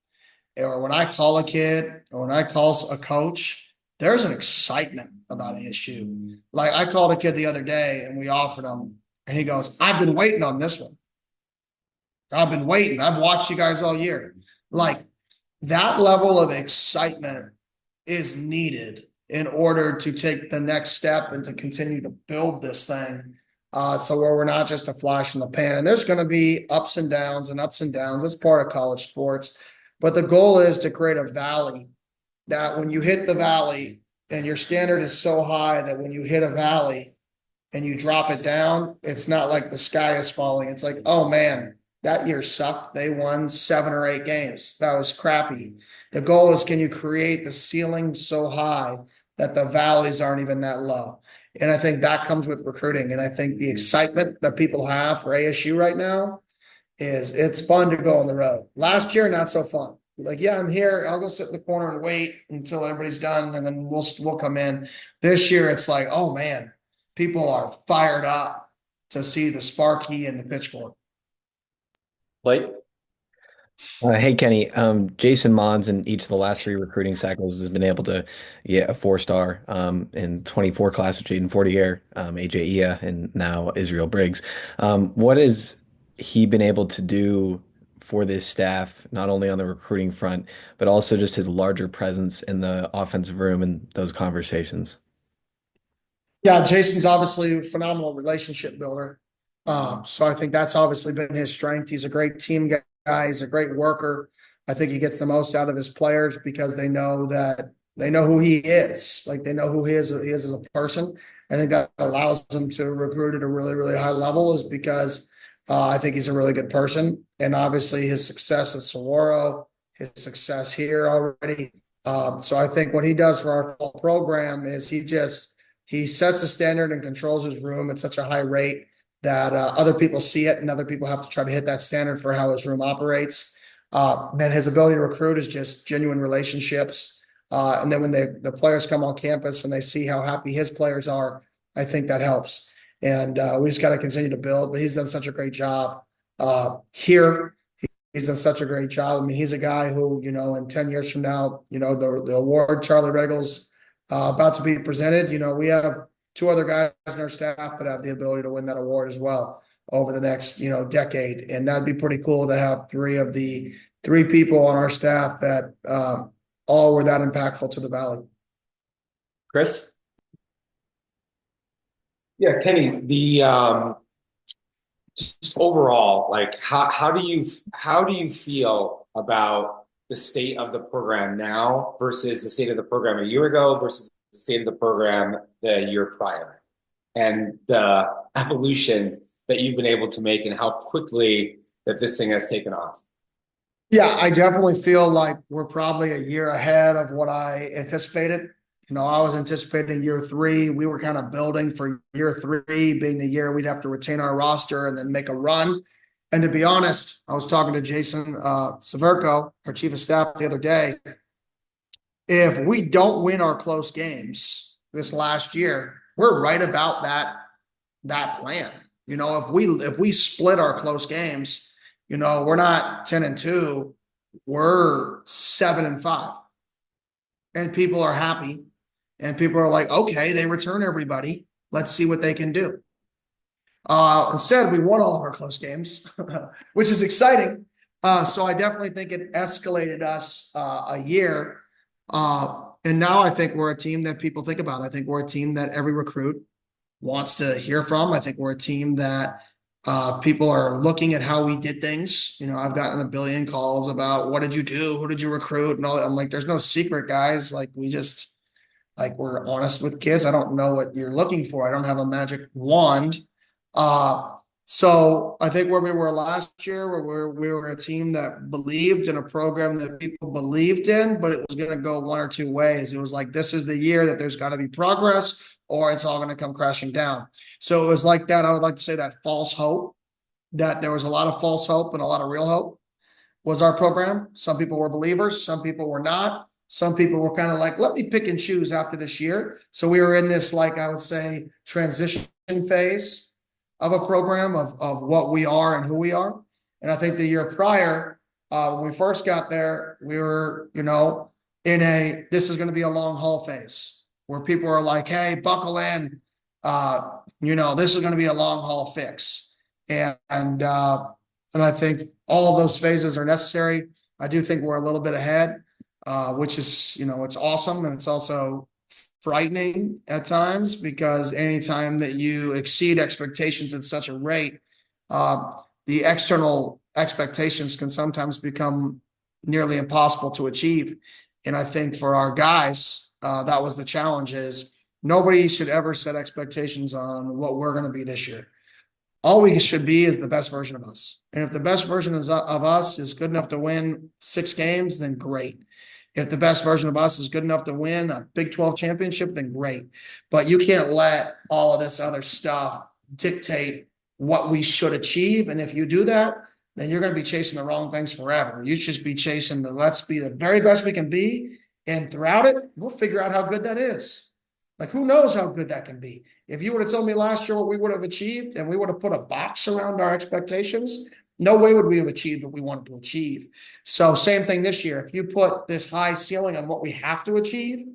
or when I call a kid or when I call a coach, there's an excitement about ASU. Like I called a kid the other day and we offered him and he goes, I've been waiting on this one. I've been waiting. I've watched you guys all year. Like that level of excitement is needed in order to take the next step and to continue to build this thing. So where we're not just a flash in the pan, and there's going to be ups and downs and ups and downs. That's part of college sports. But the goal is to create a valley that when you hit the valley, and your standard is so high that when you hit a valley and you drop it down, it's not like the sky is falling. It's like, oh man, that year sucked. They won 7 or 8 games. That was crappy. The goal is, can you create the ceiling so high that the valleys aren't even that low? And I think that comes with recruiting. And I think the excitement that people have for ASU right now is it's fun to go on the road. Last year, not so fun. Like, yeah, I'm here. I'll go sit in the corner and wait until everybody's done, and then we'll come in. This year, it's like, oh man, people are fired up to see the Sparky and the pitchfork. Blake? Hey Kenny, Jason Mons in each of the last 3 recruiting cycles has been able to get a 4-star in 24 class with Jaden Fortier, AJ Ia, and now Israel Briggs. What has he been able to do for this staff, not only on the recruiting front, but also just his larger presence in the offensive room and those conversations? Yeah, Jason's obviously a phenomenal relationship builder. So I think that's obviously been his strength. He's a great team guy. He's a great worker. I think he gets the most out of his players because they know who he is. Like, they know who he is as a person. I think that allows him to recruit at a really, really high level, is because I think he's a really good person. And obviously his success at Saguaro, his success here already. So I think what he does for our fall program is he sets a standard and controls his room at such a high rate that other people see it, and other people have to try to hit that standard for how his room operates. Then his ability to recruit is just genuine relationships. And then when the players come on campus and they see how happy his players are, I think that helps. And we just got to continue to build. But he's done such a great job here. He's done such a great job. I mean, he's a guy who, in 10 years from now, the award Charlie Regal's about to be presented. We have 2 other guys in our staff that have the ability to win that award as well over the next, decade. And that'd be pretty cool to have 3 of the 3 people on our staff that all were that impactful to the Valley. Chris? Yeah, Kenny, just overall, like, how do you feel about the state of the program now versus the state of the program a year ago versus the state of the program the year prior, and the evolution that you've been able to make and how quickly that this thing has taken off? Yeah, I definitely feel like we're probably a year ahead of what I anticipated. I was anticipating year 3. We were kind of building for year 3 being the year we'd have to retain our roster and then make a run. And to be honest, I was talking to Jason Severko, our chief of staff, the other day. If we don't win our close games this last year, we're right about that plan. If we split our close games, we're not 10-2, we're 7-5, and people are happy, and people are like, okay, they return everybody. Let's see what they can do. Instead, we won all of our close games, which is exciting. So I definitely think it escalated us a year. And now I think we're a team that people think about. I think we're a team that every recruit wants to hear from. I think we're a team that people are looking at how we did things. I've gotten a billion calls about, what did you do? Who did you recruit? And all that. I'm like, there's no secret, guys. Like, we're honest with kids. I don't know what you're looking for. I don't have a magic wand. So I think where we were last year, where we were a team that believed in a program that people believed in, but it was going to go one or 2 ways. It was like, this is the year that there's got to be progress, or it's all going to come crashing down. So it was like that. I would like to say that false hope, that there was a lot of false hope and a lot of real hope was our program. Some people were believers. Some people were not. Some people were kind of like, let me pick and choose after this year. So we were in this, like, I would say, transition phase of a program of what we are and who we are. And I think the year prior, when we first got there, we were, this is going to be a long haul phase where people are like, hey, buckle in. This is going to be a long haul fix. And I think all of those phases are necessary. I do think we're a little bit ahead, which is, it's awesome. And it's also frightening at times, because anytime that you exceed expectations at such a rate, the external expectations can sometimes become nearly impossible to achieve. And I think for our guys, that was the challenge, is nobody should ever set expectations on what we're going to be this year. All we should be is the best version of us. And if the best version of us is good enough to win 6 games, then great. If the best version of us is good enough to win a Big 12 championship, then great. But you can't let all of this other stuff dictate what we should achieve. And if you do that, then you're going to be chasing the wrong things forever. You should just be chasing let's be the very best we can be. And throughout it, we'll figure out how good that is. Like, who knows how good that can be? If you would have told me last year what we would have achieved and we would have put a box around our expectations, no way would we have achieved what we wanted to achieve. So same thing this year. If you put this high ceiling on what we have to achieve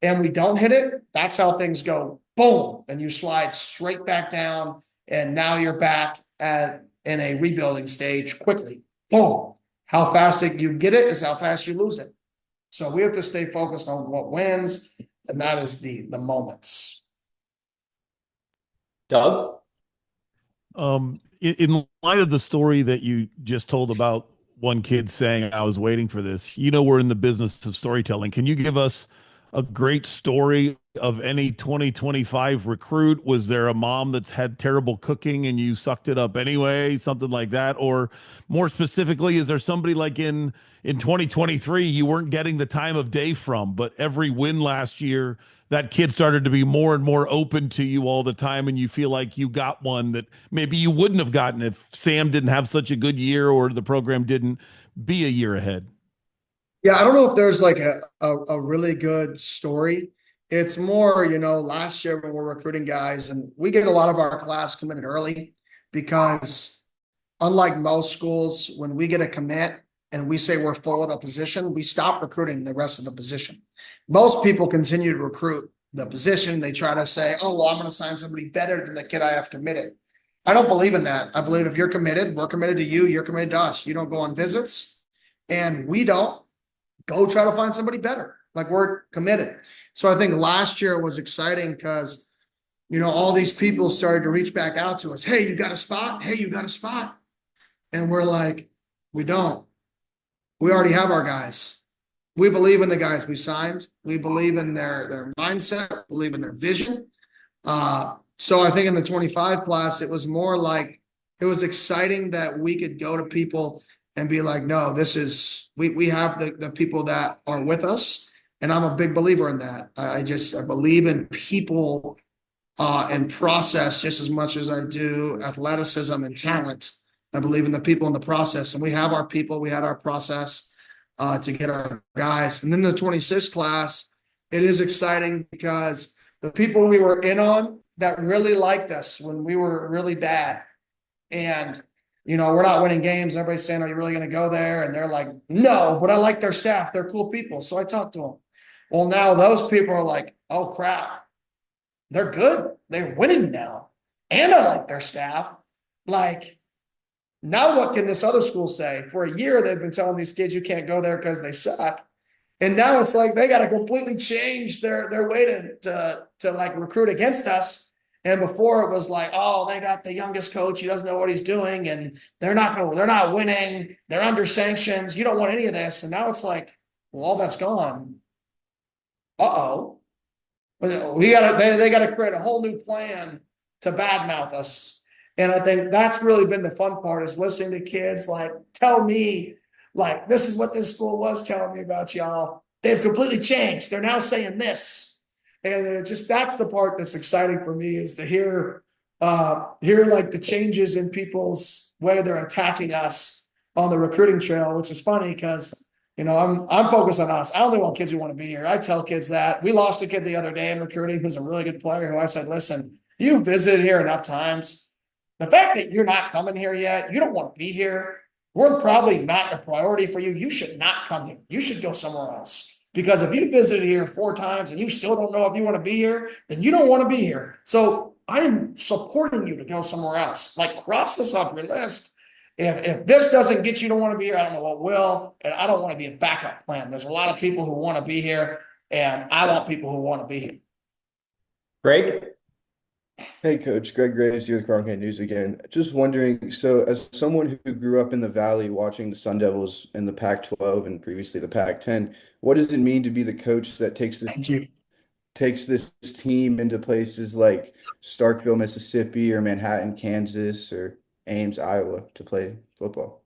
and we don't hit it, that's how things go. Boom. And you slide straight back down. And now you're back in a rebuilding stage quickly. Boom. How fast you get it is how fast you lose it. So we have to stay focused on what wins, and that is the moments. Doug? In light of the story that you just told about one kid saying, I was waiting for this, we're in the business of storytelling. Can you give us a great story of any 2025 recruit? Was there a mom that's had terrible cooking and you sucked it up anyway, something like that? Or more specifically, is there somebody like in 2023 you weren't getting the time of day from, but every win last year, that kid started to be more and more open to you all the time, and you feel like you got one that maybe you wouldn't have gotten if Sam didn't have such a good year or the program didn't be a year ahead? Yeah, I don't know if there's like a really good story. It's more, last year when we're recruiting guys, and we get a lot of our class committed early because unlike most schools, when we get a commit and we say we're full at a position, we stop recruiting the rest of the position. Most people continue to recruit the position. They try to say, oh, well, I'm going to sign somebody better than the kid I have committed. I don't believe in that. I believe if you're committed, we're committed to you, you're committed to us. You don't go on visits, and we don't go try to find somebody better. Like, we're committed. So I think last year was exciting because, all these people started to reach back out to us. Hey, you got a spot? Hey, you got a spot? And we're like, we don't. We already have our guys. We believe in the guys we signed. We believe in their mindset, believe in their vision. So I think in the 25 class, it was more like, it was exciting that we could go to people and be like, no, this is, we have the people that are with us. And I'm a big believer in that. I believe in people and process just as much as I do athleticism and talent. I believe in the people in the process, and we have our people, we had our process to get our guys. And then the 26 class, it is exciting because the people we were in on that really liked us when we were really bad, and we're not winning games. Everybody's saying, are you really going to go there? And they're like, no, but I like their staff. They're cool people. So I talked to them. Well, now those people are like, oh crap, they're good. They're winning now. And I like their staff. Like, now what can this other school say? For a year, they've been telling these kids you can't go there because they suck. And now it's like they got to completely change their way to like recruit against us. And before it was like, oh, they got the youngest coach. He doesn't know what he's doing. And they're not winning. They're under sanctions. You don't want any of this. And now it's like, well, all that's gone. Uh-oh. They got to create a whole new plan to badmouth us. And I think that's really been the fun part, is listening to kids like tell me, like, this is what this school was telling me about y'all. They've completely changed. They're now saying this. And that's the part that's exciting for me, is to hear like the changes in people's way they're attacking us on the recruiting trail, which is funny because, I'm focused on us. I only want kids who want to be here. I tell kids that. We lost a kid the other day in recruiting who's a really good player, who I said, listen, you've visited here enough times. The fact that you're not coming here yet, you don't want to be here, we're probably not a priority for you. You should not come here. You should go somewhere else. Because if you visited here 4 times and you still don't know if you want to be here, then you don't want to be here. So I'm supporting you to go somewhere else. Like, cross this off your list. If this doesn't get you to want to be here, I don't know what will. And I don't want to be a backup plan. There's a lot of people who want to be here, and I want people who want to be here. Greg? Hey, Coach. Greg Graves here with Cronkite News again. Just wondering, so as someone who grew up in the Valley watching the Sun Devils in the Pac-12 and previously the Pac-10, what does it mean to be the coach that Thank you. takes this team into places like Starkville, Mississippi, or Manhattan, Kansas, or Ames, Iowa to play football?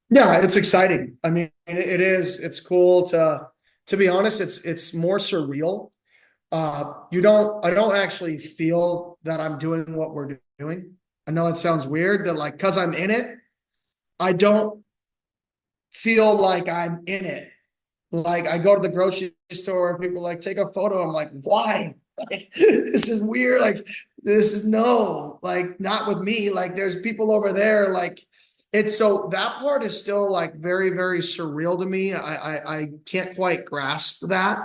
Yeah, it's exciting. I mean, it is. It's cool to be honest. It's more surreal. I don't actually feel that I'm doing what we're doing. I know it sounds weird that like because I'm in it, I don't feel like I'm in it. Like I go to the grocery store and people like take a photo. I'm like, why? Like this is weird. Like this is no, like not with me. Like there's people over there. Like it's so that part is still like very, very surreal to me. I can't quite grasp that.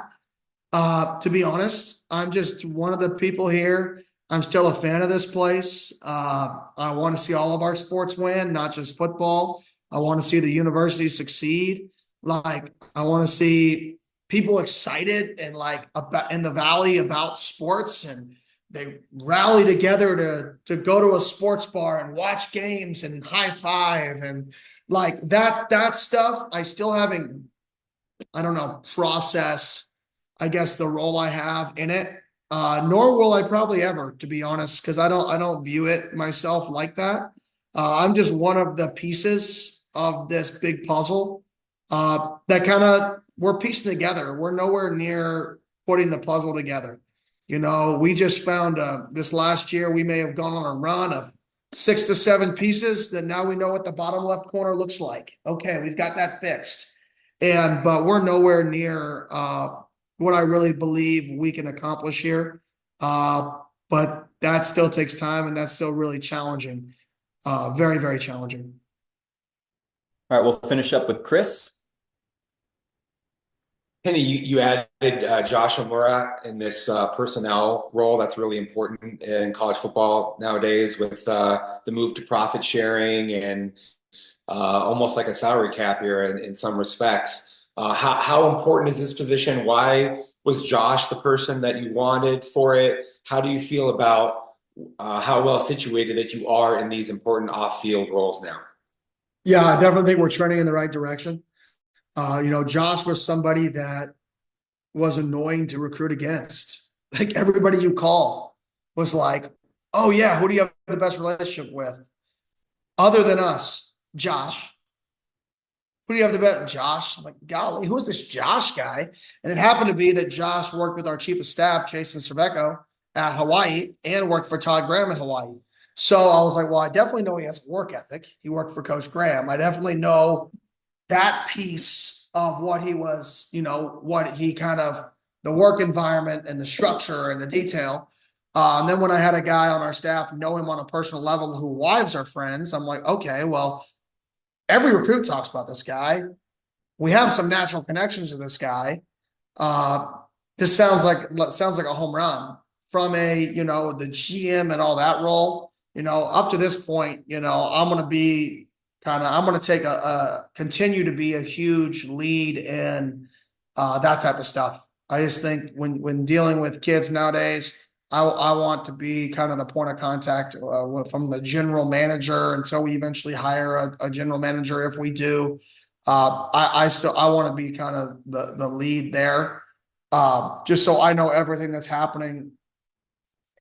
To be honest, I'm just one of the people here. I'm still a fan of this place. I want to see all of our sports win, not just football. I want to see the university succeed. Like I want to see people excited and like about in the valley about sports, and they rally together to go to a sports bar and watch games and high five and like that stuff. I still haven't, I don't know, processed, I guess, the role I have in it. Nor will I probably ever, to be honest, because I don't view it myself like that. I'm just one of the pieces of this big puzzle that kind of we're piecing together. We're nowhere near putting the puzzle together. You know, we just found this last year we may have gone on a run of 6 to 7 pieces. That now we know what the bottom left corner looks like. Okay, we've got that fixed, and but we're nowhere near what I really believe we can accomplish here. But that still takes time and that's still really challenging. Very, very challenging. All right, we'll finish up with Chris. Kenny, you added Josh Omura in this personnel role. That's really important in college football nowadays with the move to profit sharing and almost like a salary cap here in some respects. How important is this position? Why was Josh the person that you wanted for it? How do you feel about how well situated that you are in these important off-field roles now? Yeah, I definitely think we're trending in the right direction. You know, Josh was somebody that was annoying to recruit against. Like everybody you call was like, oh yeah, who do you have the best relationship with? Other than us, Josh. Who do you have the best? Josh. I'm like, golly, who is this Josh guy? And it happened to be that Josh worked with our chief of staff, Jason Cervecco, at Hawaii and worked for Todd Graham in Hawaii. So I was like, well, I definitely know he has a work ethic. He worked for Coach Graham. I definitely know that piece of what he was, you know, what he kind of, the work environment and the structure and the detail. And then when I had a guy on our staff know him on a personal level who wives are friends, I'm like, okay, well, every recruit talks about this guy. We have some natural connections to this guy. This sounds like a home run from a, you know, the GM and all that role. You know, up to this point, you know, I'm going to take continue to be a huge lead in that type of stuff. I just think when dealing with kids nowadays, I want to be kind of the point of contact from the general manager until we eventually hire a general manager. If we do, I want to be kind of the lead there, just so I know everything that's happening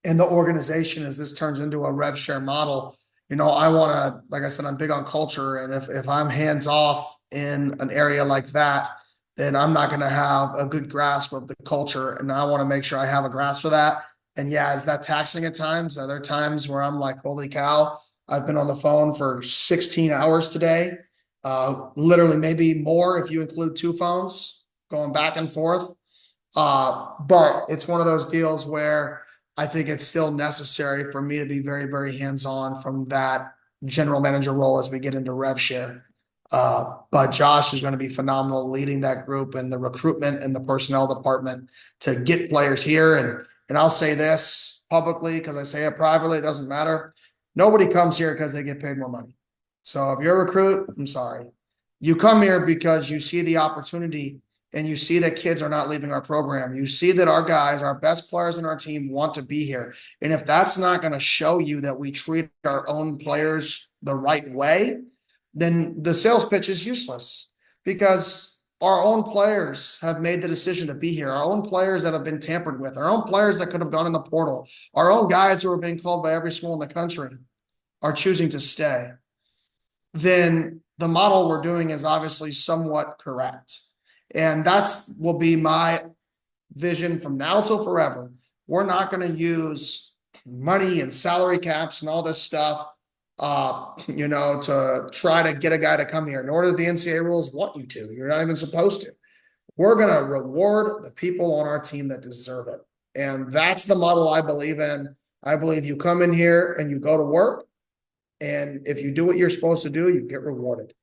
in the organization as this turns into a rev share model. You know, I want to, like I said, I'm big on culture, and if I'm hands off in an area like that, then I'm not going to have a good grasp of the culture, and I want to make sure I have a grasp of that. And yeah, is that taxing at times? Are there times where I'm like, holy cow, I've been on the phone for 16 hours today, literally maybe more if you include 2 phones going back and forth. But it's one of those deals where I think it's still necessary for me to be very, very hands-on from that general manager role as we get into rev share. But Josh is going to be phenomenal leading that group and the recruitment and the personnel department to get players here. And I'll say this publicly because I say it privately, it doesn't matter. Nobody comes here because they get paid more money. So if you're a recruit, I'm sorry. You come here because you see the opportunity and you see that kids are not leaving our program. You see that our guys, our best players in our team, want to be here. And if that's not going to show you that we treat our own players the right way, then the sales pitch is useless, because our own players have made the decision to be here. Our own players that have been tampered with, our own players that could have gone in the portal, our own guys who are being called by every school in the country are choosing to stay. Then the model we're doing is obviously somewhat correct. And that's will be my vision from now till forever. We're not going to use money and salary caps and all this stuff, to try to get a guy to come here. Nor do the NCAA rules want you to. You're not even supposed to. We're going to reward the people on our team that deserve it. And that's the model I believe in. I believe you come in here and you go to work. And if you do what you're supposed to do, you get rewarded.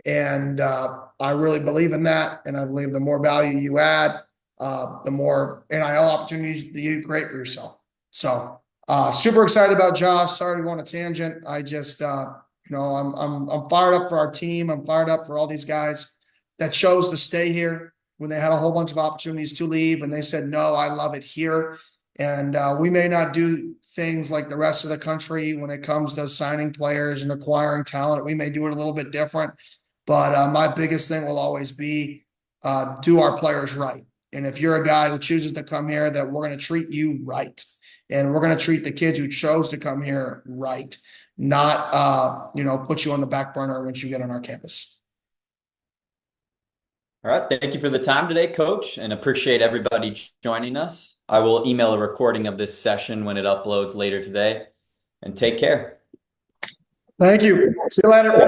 And I really believe in that. And I believe the more value you add, the more NIL opportunities that you create for yourself. So super excited about Josh. Sorry to go on a tangent. I just, I'm fired up for our team. I'm fired up for all these guys that chose to stay here when they had a whole bunch of opportunities to leave. And they said, no, I love it here. And we may not do things like the rest of the country when it comes to signing players and acquiring talent. We may do it a little bit different. But my biggest thing will always be do our players right. And if you're a guy who chooses to come here, that we're going to treat you right. And we're going to treat the kids who chose to come here right, not, put you on the back burner once you get on our campus. All right. Thank you for the time today, Coach, and appreciate everybody joining us. I will email a recording of this session when it uploads later today. And take care. Thank you. See you later.